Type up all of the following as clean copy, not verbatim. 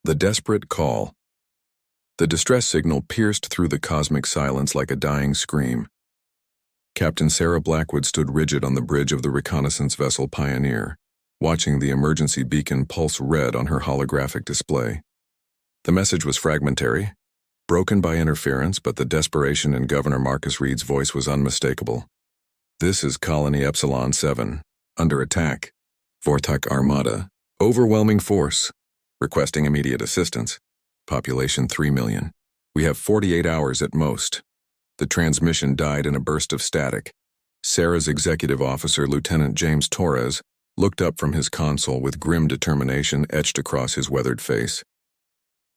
The desperate call. The distress signal pierced through the cosmic silence like a dying scream. Captain Sarah Blackwood stood rigid on the bridge of the reconnaissance vessel Pioneer, watching the emergency beacon pulse red on her holographic display. The message was fragmentary, broken by interference, but the desperation in Governor Marcus Reed's voice was unmistakable. "This is Colony Epsilon 7, under attack. Vortak Armada, overwhelming force, requesting immediate assistance. Population 3 million. We have 48 hours at most." The transmission died in a burst of static. Sarah's executive officer, Lieutenant James Torres, looked up from his console with grim determination etched across his weathered face.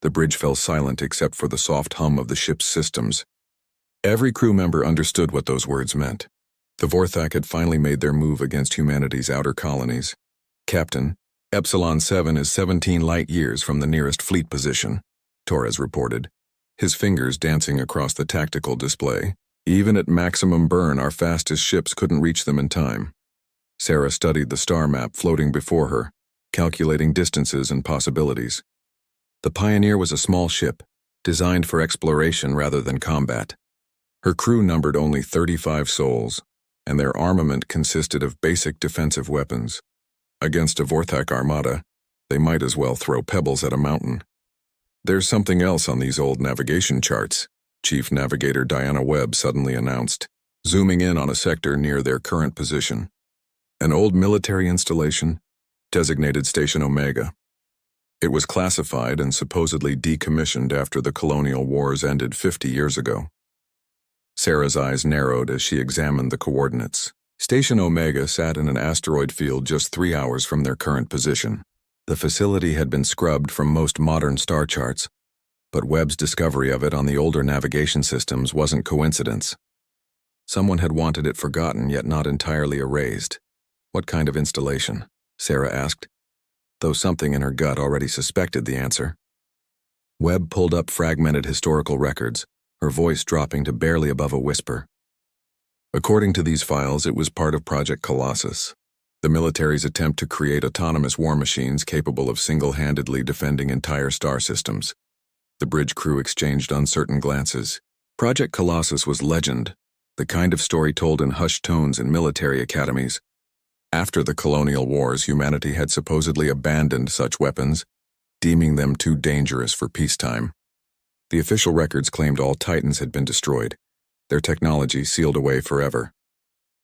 The bridge fell silent except for the soft hum of the ship's systems. Every crew member understood what those words meant. The Vorthak had finally made their move against humanity's outer colonies. "Captain, Epsilon 7 is 17 light years from the nearest fleet position," Torres reported, his fingers dancing across the tactical display. "Even at maximum burn, our fastest ships couldn't reach them in time." Sarah studied the star map floating before her, calculating distances and possibilities. The Pioneer was a small ship, designed for exploration rather than combat. Her crew numbered only 35 souls, and their armament consisted of basic defensive weapons. Against a Vorthak armada, they might as well throw pebbles at a mountain. "There's something else on these old navigation charts," Chief Navigator Diana Webb suddenly announced, zooming in on a sector near their current position. "An old military installation, designated Station Omega. It was classified and supposedly decommissioned after the colonial wars ended 50 years ago." Sarah's eyes narrowed as she examined the coordinates. Station Omega sat in an asteroid field just 3 hours from their current position. The facility had been scrubbed from most modern star charts, but Webb's discovery of it on the older navigation systems wasn't coincidence. Someone had wanted it forgotten yet not entirely erased. "What kind of installation?" Sarah asked, though something in her gut already suspected the answer. Webb pulled up fragmented historical records, her voice dropping to barely above a whisper. According to these files, it was part of Project Colossus, the military's attempt to create autonomous war machines capable of single-handedly defending entire star systems. The bridge crew exchanged uncertain glances. Project Colossus was legend, the kind of story told in hushed tones in military academies. After the colonial wars, humanity had supposedly abandoned such weapons, deeming them too dangerous for peacetime. The official records claimed all Titans had been destroyed, their technology sealed away forever.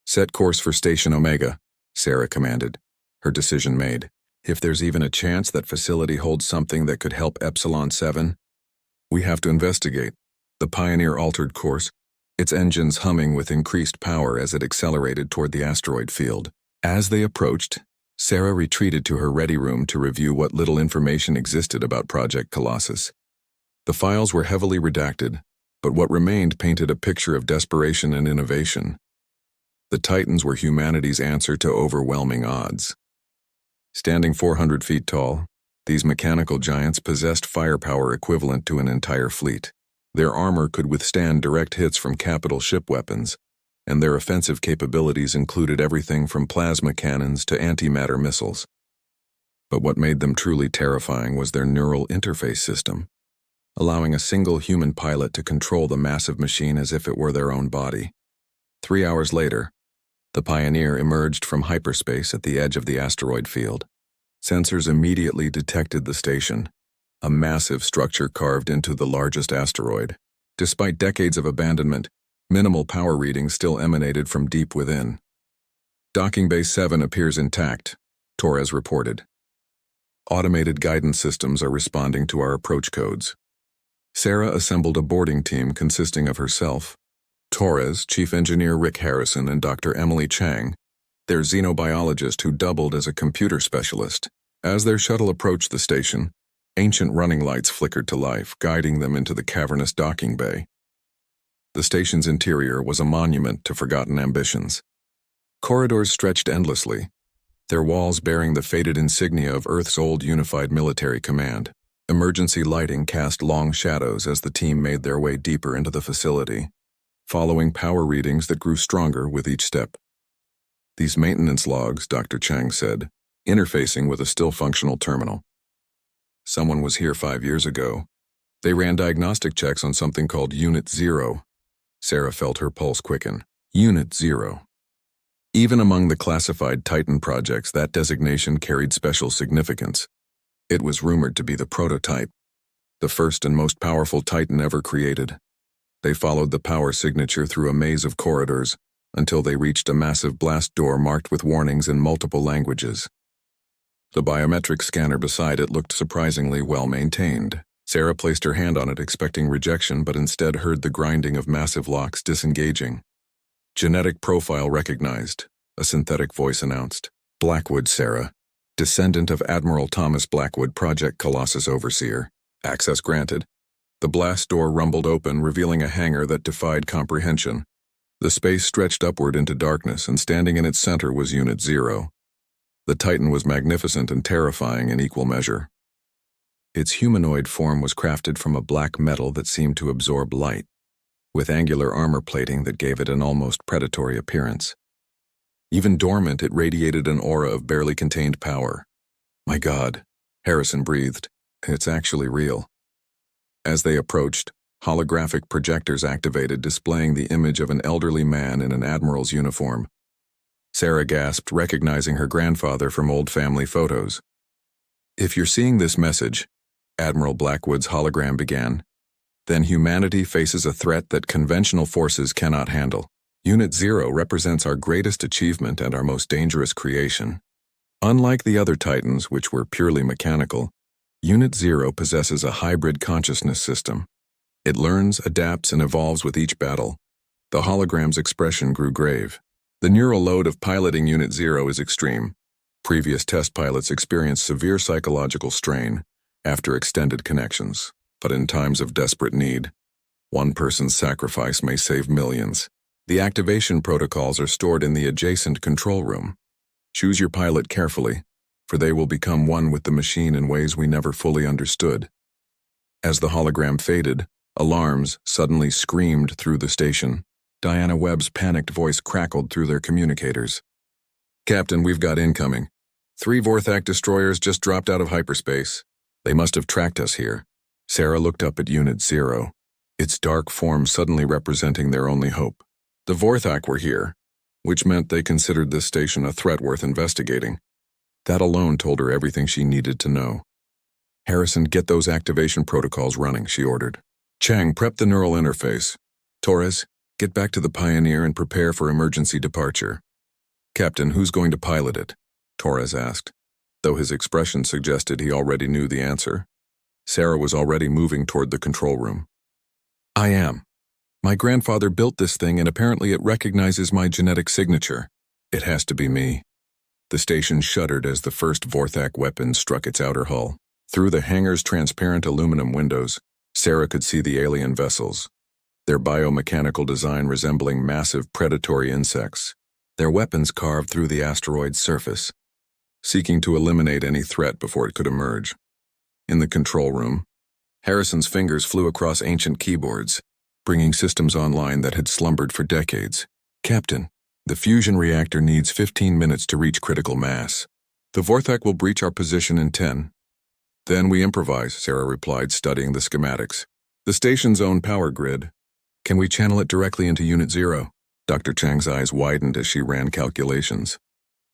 "Set course for Station Omega," Sarah commanded, her decision made. "If there's even a chance that facility holds something that could help Epsilon 7, we have to investigate." The Pioneer altered course, its engines humming with increased power as it accelerated toward the asteroid field. As they approached, Sarah retreated to her ready room to review what little information existed about Project Colossus. The files were heavily redacted, but what remained painted a picture of desperation and innovation. The Titans were humanity's answer to overwhelming odds. Standing 400 feet tall, these mechanical giants possessed firepower equivalent to an entire fleet. Their armor could withstand direct hits from capital ship weapons, and their offensive capabilities included everything from plasma cannons to antimatter missiles. But what made them truly terrifying was their neural interface system, allowing a single human pilot to control the massive machine as if it were their own body. 3 hours later, the Pioneer emerged from hyperspace at the edge of the asteroid field. Sensors immediately detected the station, a massive structure carved into the largest asteroid. Despite decades of abandonment, minimal power readings still emanated from deep within. "Docking Bay 7 appears intact," Torres reported. "Automated guidance systems are responding to our approach codes." Sarah assembled a boarding team consisting of herself, Torres, Chief Engineer Rick Harrison, and Dr. Emily Chang, their xenobiologist who doubled as a computer specialist. As their shuttle approached the station, ancient running lights flickered to life, guiding them into the cavernous docking bay. The station's interior was a monument to forgotten ambitions. Corridors stretched endlessly, their walls bearing the faded insignia of Earth's old unified military command. Emergency lighting cast long shadows as the team made their way deeper into the facility, following power readings that grew stronger with each step. "These maintenance logs," Dr. Chang said, interfacing with a still functional terminal. Someone was here 5 years ago. They ran diagnostic checks on something called Unit 0. Sarah felt her pulse quicken. Unit 0. Even among the classified Titan projects, that designation carried special significance. It was rumored to be the prototype, the first and most powerful Titan ever created. They followed the power signature through a maze of corridors until they reached a massive blast door marked with warnings in multiple languages. The biometric scanner beside it looked surprisingly well maintained. Sarah placed her hand on it, expecting rejection, but instead heard the grinding of massive locks disengaging. Genetic profile recognized, a synthetic voice announced. Blackwood, Sarah. Descendant of Admiral Thomas Blackwood, Project Colossus Overseer. Access granted. The blast door rumbled open, revealing a hangar that defied comprehension. The space stretched upward into darkness, and standing in its center was Unit 0. The Titan was magnificent and terrifying in equal measure. Its humanoid form was crafted from a black metal that seemed to absorb light, with angular armor plating that gave it an almost predatory appearance. Even dormant, it radiated an aura of barely contained power. My God, Harrison breathed. It's actually real. As they approached, holographic projectors activated, displaying the image of an elderly man in an admiral's uniform. Sarah gasped, recognizing her grandfather from old family photos. If you're seeing this message, Admiral Blackwood's hologram began, then humanity faces a threat that conventional forces cannot handle. Unit 0 represents our greatest achievement and our most dangerous creation. Unlike the other Titans, which were purely mechanical, Unit 0 possesses a hybrid consciousness system. It learns, adapts, and evolves with each battle. The hologram's expression grew grave. The neural load of piloting Unit 0 is extreme. Previous test pilots experienced severe psychological strain after extended connections, but in times of desperate need, one person's sacrifice may save millions. The activation protocols are stored in the adjacent control room. Choose your pilot carefully, for they will become one with the machine in ways we never fully understood. As the hologram faded, alarms suddenly screamed through the station. Diana Webb's panicked voice crackled through their communicators. Captain, we've got incoming. 3 Vorthak destroyers just dropped out of hyperspace. They must have tracked us here. Sarah looked up at Unit 0, its dark form suddenly representing their only hope. The Vorthak were here, which meant they considered this station a threat worth investigating. That alone told her everything she needed to know. Harrison, get those activation protocols running, she ordered. Chang, prep the neural interface. Torres, get back to the Pioneer and prepare for emergency departure. Captain, who's going to pilot it? Torres asked, though his expression suggested he already knew the answer. Sarah was already moving toward the control room. I am. My grandfather built this thing, and apparently it recognizes my genetic signature. It has to be me. The station shuddered as the first Vorthak weapon struck its outer hull. Through the hangar's transparent aluminum windows, Sarah could see the alien vessels, their biomechanical design resembling massive predatory insects, their weapons carved through the asteroid's surface, seeking to eliminate any threat before it could emerge. In the control room, Harrison's fingers flew across ancient keyboards, bringing systems online that had slumbered for decades. Captain, the fusion reactor needs 15 minutes to reach critical mass. The Vorthak will breach our position in 10. Then we improvise, Sarah replied, studying the schematics. The station's own power grid. Can we channel it directly into Unit 0? Dr. Chang's eyes widened as she ran calculations.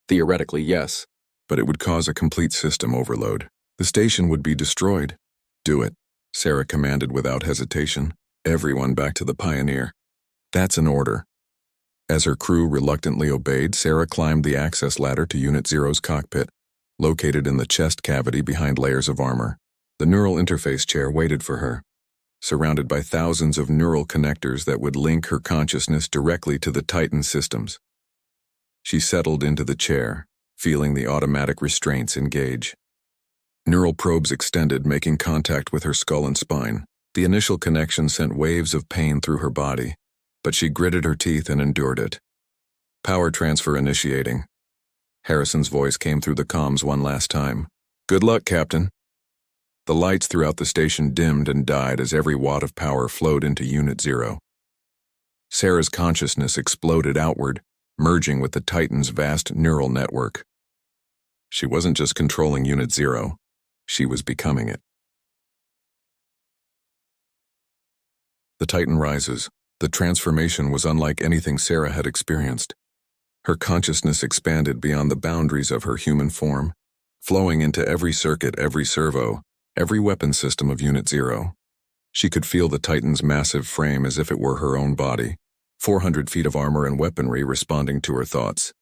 Theoretically, yes, but it would cause a complete system overload. The station would be destroyed. Do it, Sarah commanded without hesitation. Everyone back to the Pioneer. That's an order. As her crew reluctantly obeyed, Sarah climbed the access ladder to Unit 0's cockpit, located in the chest cavity behind layers of armor. The neural interface chair waited for her, surrounded by thousands of neural connectors that would link her consciousness directly to the Titan systems. She settled into the chair, feeling the automatic restraints engage. Neural probes extended, making contact with her skull and spine. The initial connection sent waves of pain through her body, but she gritted her teeth and endured it. Power transfer initiating. Harrison's voice came through the comms one last time. Good luck, Captain. The lights throughout the station dimmed and died as every watt of power flowed into Unit 0. Sarah's consciousness exploded outward, merging with the Titan's vast neural network. She wasn't just controlling Unit 0, she was becoming it. The Titan rises. The transformation was unlike anything Sarah had experienced. Her consciousness expanded beyond the boundaries of her human form, flowing into every circuit, every servo, every weapon system of Unit Zero. She could feel the Titan's massive frame as if it were her own body, 400 feet of armor and weaponry responding to her thoughts.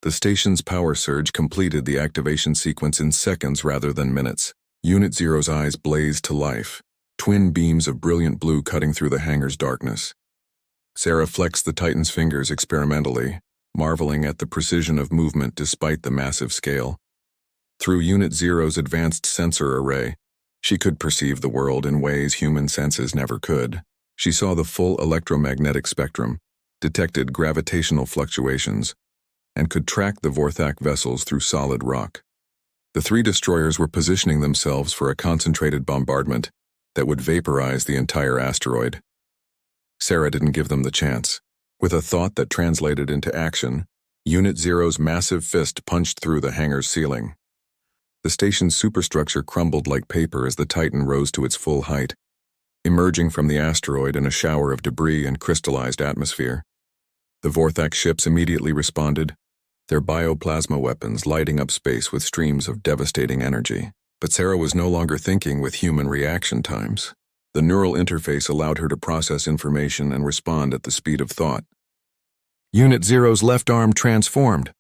The station's power surge completed the activation sequence in seconds rather than minutes. Unit Zero's eyes blazed to life, twin beams of brilliant blue cutting through the hangar's darkness. Sarah flexed the Titan's fingers experimentally, marveling at the precision of movement despite the massive scale. Through Unit Zero's advanced sensor array, she could perceive the world in ways human senses never could. She saw the full electromagnetic spectrum, detected gravitational fluctuations, and could track the Vorthak vessels through solid rock. The three destroyers were positioning themselves for a concentrated bombardment that would vaporize the entire asteroid. Sarah didn't give them the chance. With a thought that translated into action, Unit Zero's massive fist punched through the hangar's ceiling. The station's superstructure crumbled like paper as the Titan rose to its full height, emerging from the asteroid in a shower of debris and crystallized atmosphere. The Vorthak ships immediately responded, their bioplasma weapons lighting up space with streams of devastating energy. But Sarah was no longer thinking with human reaction times. The neural interface allowed her to process information and respond at the speed of thought. Unit Zero's left arm transformed,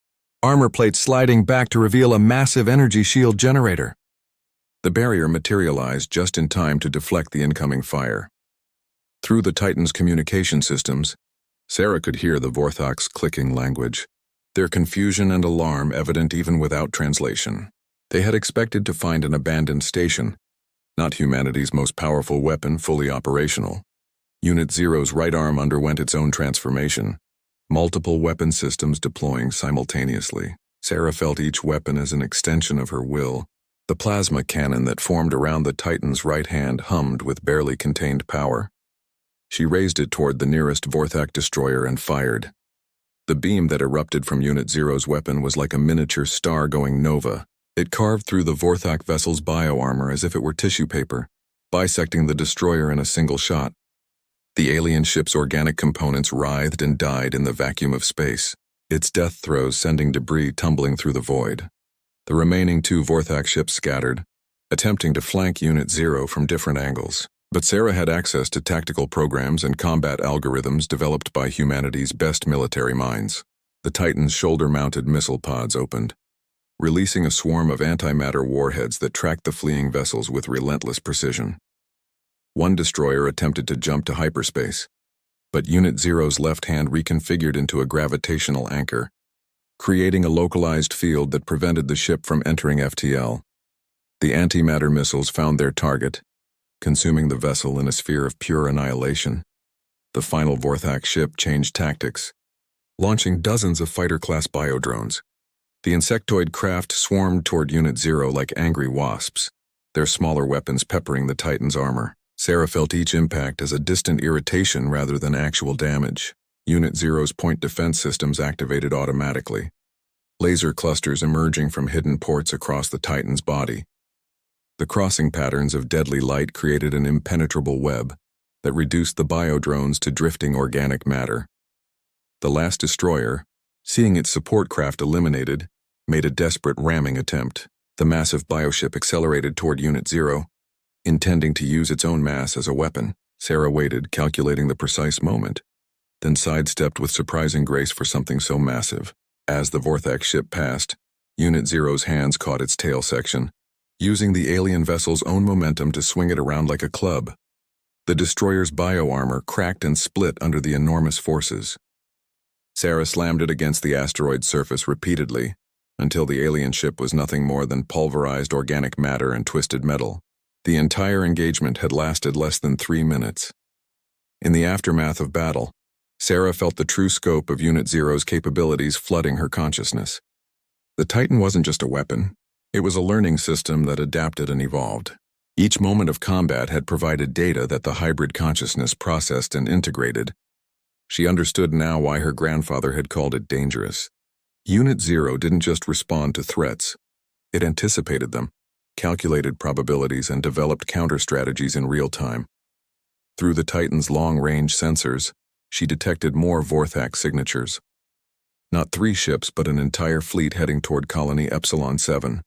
armor plates sliding back to reveal a massive energy shield generator. The barrier materialized just in time to deflect the incoming fire. Through the Titan's communication systems, Sarah could hear the Vorthak's clicking language, their confusion and alarm evident even without translation. They had expected to find an abandoned station, not humanity's most powerful weapon fully operational. Unit Zero's right arm underwent its own transformation, multiple weapon systems deploying simultaneously. Sarah felt each weapon as an extension of her will. The plasma cannon that formed around the Titan's right hand hummed with barely contained power. She raised it toward the nearest Vorthak destroyer and fired. The beam that erupted from Unit Zero's weapon was like a miniature star going nova. It carved through the Vorthak vessel's bioarmor as if it were tissue paper, bisecting the destroyer in a single shot. The alien ship's organic components writhed and died in the vacuum of space, its death throes sending debris tumbling through the void. The remaining two Vorthak ships scattered, attempting to flank Unit Zero from different angles. But Sarah had access to tactical programs and combat algorithms developed by humanity's best military minds. The Titan's shoulder-mounted missile pods opened, releasing a swarm of antimatter warheads that tracked the fleeing vessels with relentless precision. One destroyer attempted to jump to hyperspace, but Unit Zero's left hand reconfigured into a gravitational anchor, creating a localized field that prevented the ship from entering FTL. The antimatter missiles found their target, consuming the vessel in a sphere of pure annihilation. The final Vorthak ship changed tactics, launching dozens of fighter-class biodrones. The insectoid craft swarmed toward Unit Zero like angry wasps, their smaller weapons peppering the Titan's armor. Sarah felt each impact as a distant irritation rather than actual damage. Unit Zero's point defense systems activated automatically, laser clusters emerging from hidden ports across the Titan's body. The crossing patterns of deadly light created an impenetrable web that reduced the biodrones to drifting organic matter. The last destroyer, seeing its support craft eliminated, made a desperate ramming attempt. The massive bioship accelerated toward Unit Zero, intending to use its own mass as a weapon. Sarah waited, calculating the precise moment, then sidestepped with surprising grace for something so massive. As the Vorthak ship passed, Unit Zero's hands caught its tail section, using the alien vessel's own momentum to swing it around like a club. The destroyer's bioarmor cracked and split under the enormous forces. Sarah slammed it against the asteroid's surface repeatedly, until the alien ship was nothing more than pulverized organic matter and twisted metal. The entire engagement had lasted less than 3 minutes. In the aftermath of battle, Sarah felt the true scope of Unit Zero's capabilities flooding her consciousness. The Titan wasn't just a weapon. It was a learning system that adapted and evolved. Each moment of combat had provided data that the hybrid consciousness processed and integrated. She understood now why her grandfather had called it dangerous. Unit Zero didn't just respond to threats. It anticipated them, calculated probabilities, and developed counter-strategies in real time. Through the Titan's long-range sensors, she detected more Vorthak signatures. Not 3 ships, but an entire fleet heading toward Colony Epsilon 7.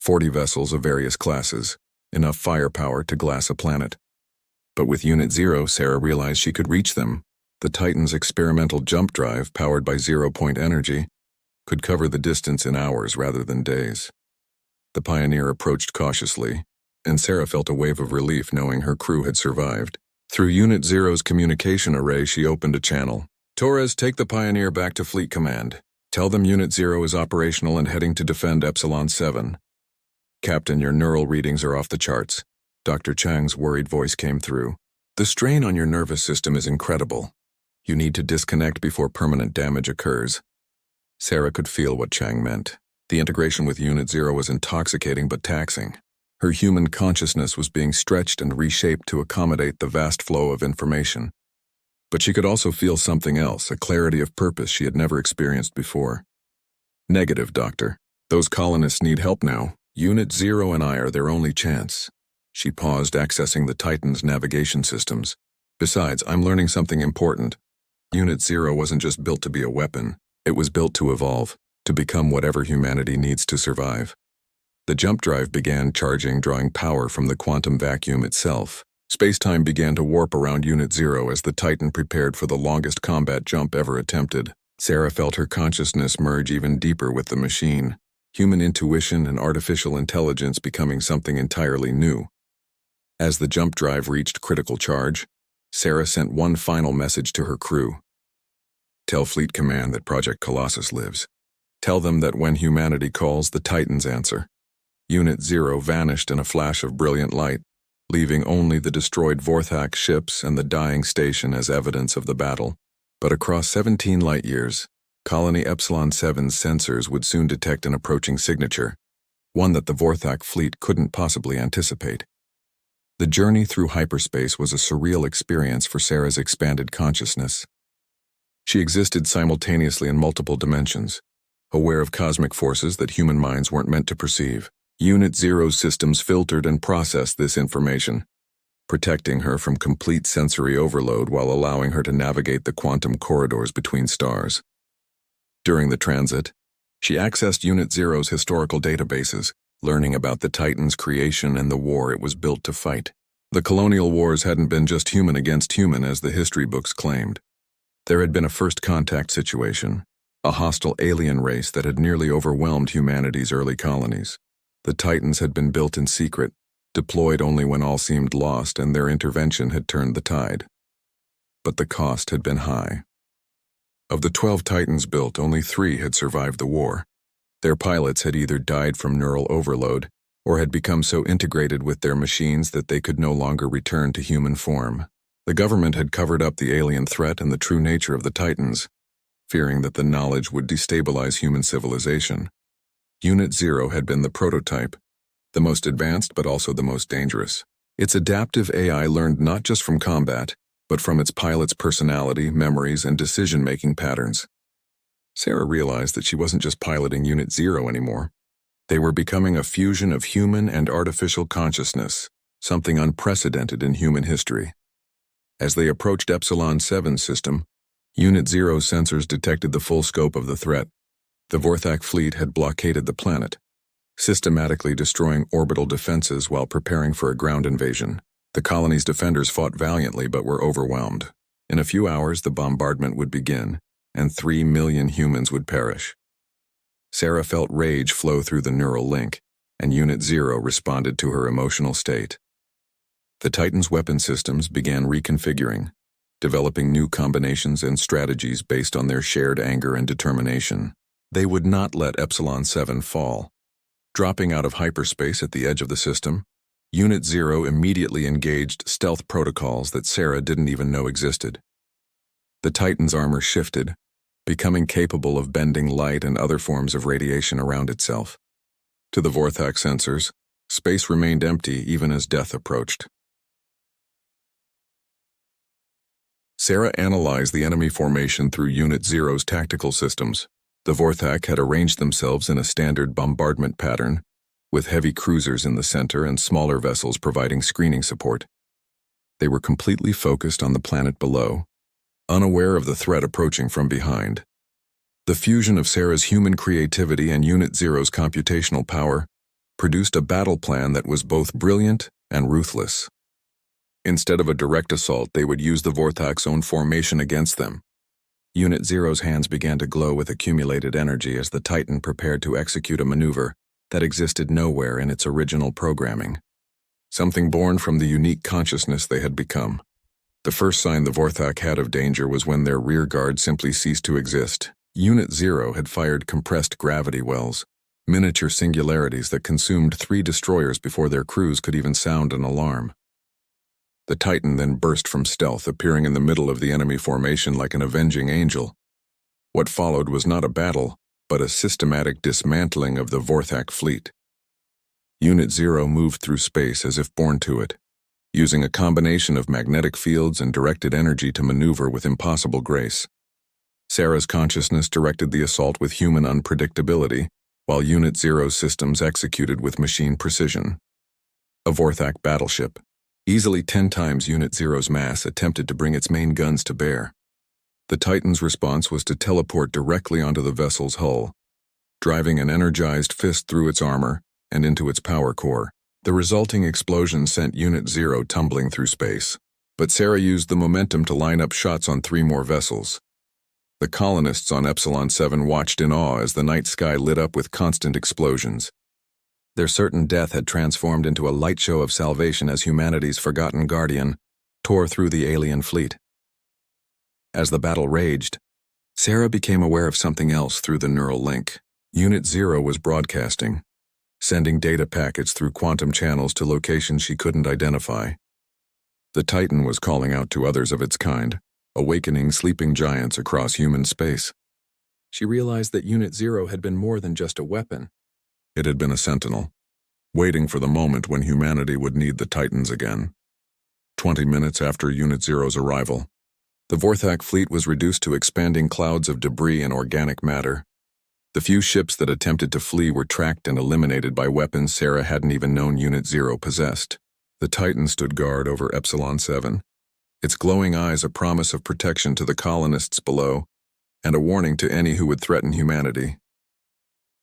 40 vessels of various classes, enough firepower to glass a planet. But with Unit 0, Sarah realized she could reach them. The Titan's experimental jump drive, powered by zero-point energy, could cover the distance in hours rather than days. The Pioneer approached cautiously, and Sarah felt a wave of relief knowing her crew had survived. Through Unit 0's communication array, she opened a channel. Torres, take the Pioneer back to Fleet Command. Tell them Unit 0 is operational and heading to defend Epsilon 7. Captain, your neural readings are off the charts. Dr. Chang's worried voice came through. The strain on your nervous system is incredible. You need to disconnect before permanent damage occurs. Sarah could feel what Chang meant. The integration with Unit 0 was intoxicating but taxing. Her human consciousness was being stretched and reshaped to accommodate the vast flow of information. But she could also feel something else, a clarity of purpose she had never experienced before. Negative, Doctor. Those colonists need help now. Unit 0 and I are their only chance. She paused, accessing the Titan's navigation systems. Besides, I'm learning something important. Unit 0 wasn't just built to be a weapon. It was built to evolve, to become whatever humanity needs to survive. The jump drive began charging, drawing power from the quantum vacuum itself. Space-time began to warp around Unit 0 as the Titan prepared for the longest combat jump ever attempted. Sarah felt her consciousness merge even deeper with the machine, human intuition and artificial intelligence becoming something entirely new. As the jump drive reached critical charge, Sarah sent one final message to her crew. Tell Fleet Command that Project Colossus lives. Tell them that when humanity calls, the Titans answer. Unit 0 vanished in a flash of brilliant light, leaving only the destroyed Vorthak ships and the dying station as evidence of the battle. But across 17 light-years, Colony Epsilon 7's sensors would soon detect an approaching signature, one that the Vorthak fleet couldn't possibly anticipate. The journey through hyperspace was a surreal experience for Sarah's expanded consciousness. She existed simultaneously in multiple dimensions, aware of cosmic forces that human minds weren't meant to perceive. Unit 0's systems filtered and processed this information, protecting her from complete sensory overload while allowing her to navigate the quantum corridors between stars. During the transit, she accessed Unit 0's historical databases, learning about the Titan's creation and the war it was built to fight. The colonial wars hadn't been just human against human as the history books claimed. There had been a first contact situation, a hostile alien race that had nearly overwhelmed humanity's early colonies. The Titans had been built in secret, deployed only when all seemed lost, and their intervention had turned the tide. But the cost had been high. Of the 12 Titans built, only 3 had survived the war. Their pilots had either died from neural overload or had become so integrated with their machines that they could no longer return to human form. The government had covered up the alien threat and the true nature of the Titans, fearing that the knowledge would destabilize human civilization. Unit 0 had been the prototype, the most advanced but also the most dangerous. Its adaptive AI learned not just from combat, but from its pilot's personality, memories, and decision-making patterns. Sarah realized that she wasn't just piloting Unit 0 anymore. They were becoming a fusion of human and artificial consciousness, something unprecedented in human history. As they approached Epsilon 7's system, Unit 0's sensors detected the full scope of the threat. The Vorthak fleet had blockaded the planet, systematically destroying orbital defenses while preparing for a ground invasion. The colony's defenders fought valiantly but were overwhelmed. In a few hours, the bombardment would begin, and 3 million humans would perish. Sarah felt rage flow through the neural link, and Unit 0 responded to her emotional state. The Titan's weapon systems began reconfiguring, developing new combinations and strategies based on their shared anger and determination. They would not let Epsilon 7 fall. Dropping out of hyperspace at the edge of the system, Unit 0 immediately engaged stealth protocols that Sarah didn't even know existed. The Titan's armor shifted, becoming capable of bending light and other forms of radiation around itself. To the Vorthak sensors, space remained empty even as death approached. Sarah analyzed the enemy formation through Unit 0's tactical systems. The Vorthak had arranged themselves in a standard bombardment pattern, with heavy cruisers in the center and smaller vessels providing screening support. They were completely focused on the planet below, unaware of the threat approaching from behind. The fusion of Sarah's human creativity and Unit Zero's computational power produced a battle plan that was both brilliant and ruthless. Instead of a direct assault, they would use the Vorthak's own formation against them. Unit Zero's hands began to glow with accumulated energy as the Titan prepared to execute a maneuver that existed nowhere in its original programming. Something born from the unique consciousness they had become. The first sign the Vorthak had of danger was when their rear guard simply ceased to exist. Unit Zero had fired compressed gravity wells, miniature singularities that consumed 3 destroyers before their crews could even sound an alarm. The Titan then burst from stealth, appearing in the middle of the enemy formation like an avenging angel. What followed was not a battle, but a systematic dismantling of the Vorthak fleet. Unit Zero moved through space as if born to it, using a combination of magnetic fields and directed energy to maneuver with impossible grace. Sarah's consciousness directed the assault with human unpredictability, while Unit Zero's systems executed with machine precision. A Vorthak battleship, easily 10 times Unit Zero's mass, attempted to bring its main guns to bear. The Titan's response was to teleport directly onto the vessel's hull, driving an energized fist through its armor and into its power core. The resulting explosion sent Unit Zero tumbling through space, but Sarah used the momentum to line up shots on 3 more vessels. The colonists on Epsilon 7 watched in awe as the night sky lit up with constant explosions. Their certain death had transformed into a light show of salvation as humanity's forgotten guardian tore through the alien fleet. As the battle raged, Sarah became aware of something else through the neural link. Unit Zero was broadcasting, sending data packets through quantum channels to locations she couldn't identify. The Titan was calling out to others of its kind, awakening sleeping giants across human space. She realized that Unit Zero had been more than just a weapon. It had been a sentinel, waiting for the moment when humanity would need the Titans again. 20 minutes after Unit Zero's arrival, the Vorthak fleet was reduced to expanding clouds of debris and organic matter. The few ships that attempted to flee were tracked and eliminated by weapons Sarah hadn't even known Unit Zero possessed. The Titan stood guard over Epsilon 7, its glowing eyes a promise of protection to the colonists below and a warning to any who would threaten humanity.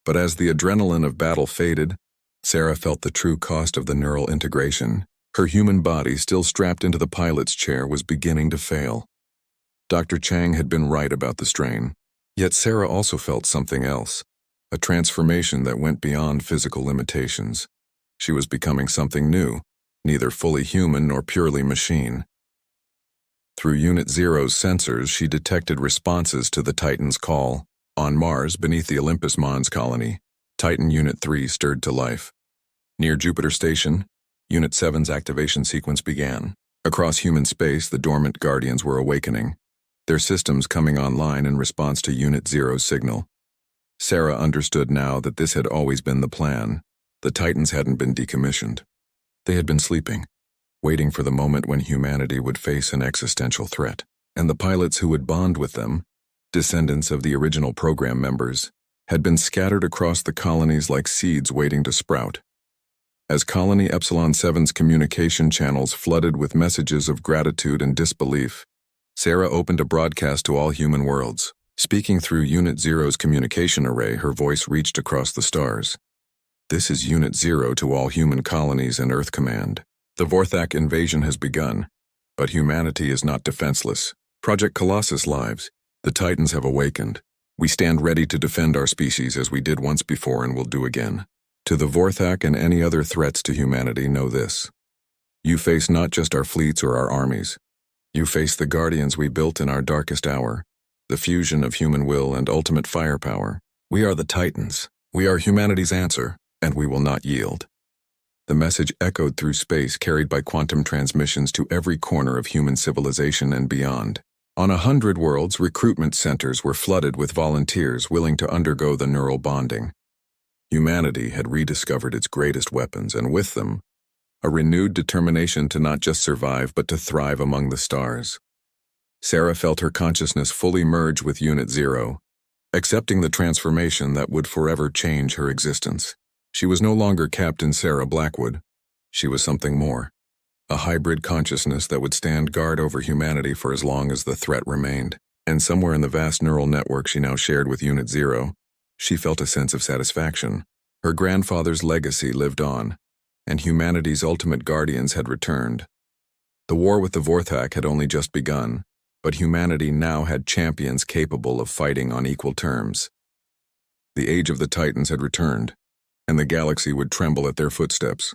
But as the adrenaline of battle faded, Sarah felt the true cost of the neural integration. Her human body, still strapped into the pilot's chair, was beginning to fail. Dr. Chang had been right about the strain. Yet Sarah also felt something else, a transformation that went beyond physical limitations. She was becoming something new, neither fully human nor purely machine. Through Unit Zero's sensors, she detected responses to the Titan's call. On Mars, beneath the Olympus Mons colony, Titan Unit 3 stirred to life. Near Jupiter Station, Unit 7's activation sequence began. Across human space, the dormant Guardians were awakening, their systems coming online in response to Unit Zero's signal. Sarah understood now that this had always been the plan. The Titans hadn't been decommissioned. They had been sleeping, waiting for the moment when humanity would face an existential threat. And the pilots who would bond with them, descendants of the original program members, had been scattered across the colonies like seeds waiting to sprout. As Colony Epsilon 7's communication channels flooded with messages of gratitude and disbelief, Sarah opened a broadcast to all human worlds. Speaking through Unit Zero's communication array, her voice reached across the stars. This is Unit Zero to all human colonies and Earth Command. The Vorthak invasion has begun, but humanity is not defenseless. Project Colossus lives. The Titans have awakened. We stand ready to defend our species as we did once before and will do again. To the Vorthak and any other threats to humanity, know this. You face not just our fleets or our armies. You face the Guardians we built in our darkest hour, the fusion of human will and ultimate firepower. We are the Titans. We are humanity's answer, and we will not yield. The message echoed through space, carried by quantum transmissions to every corner of human civilization and beyond. On 100 worlds, recruitment centers were flooded with volunteers willing to undergo the neural bonding. Humanity had rediscovered its greatest weapons, and with them, a renewed determination to not just survive but to thrive among the stars. Sarah felt her consciousness fully merge with Unit Zero, accepting the transformation that would forever change her existence. She was no longer Captain Sarah Blackwood. She was something more. a hybrid consciousness that would stand guard over humanity for as long as the threat remained. And somewhere in the vast neural network she now shared with Unit Zero, she felt a sense of satisfaction. Her grandfather's legacy lived on, and humanity's ultimate guardians had returned. The war with the Vorthak had only just begun, but humanity now had champions capable of fighting on equal terms. The age of the Titans had returned, and the galaxy would tremble at their footsteps.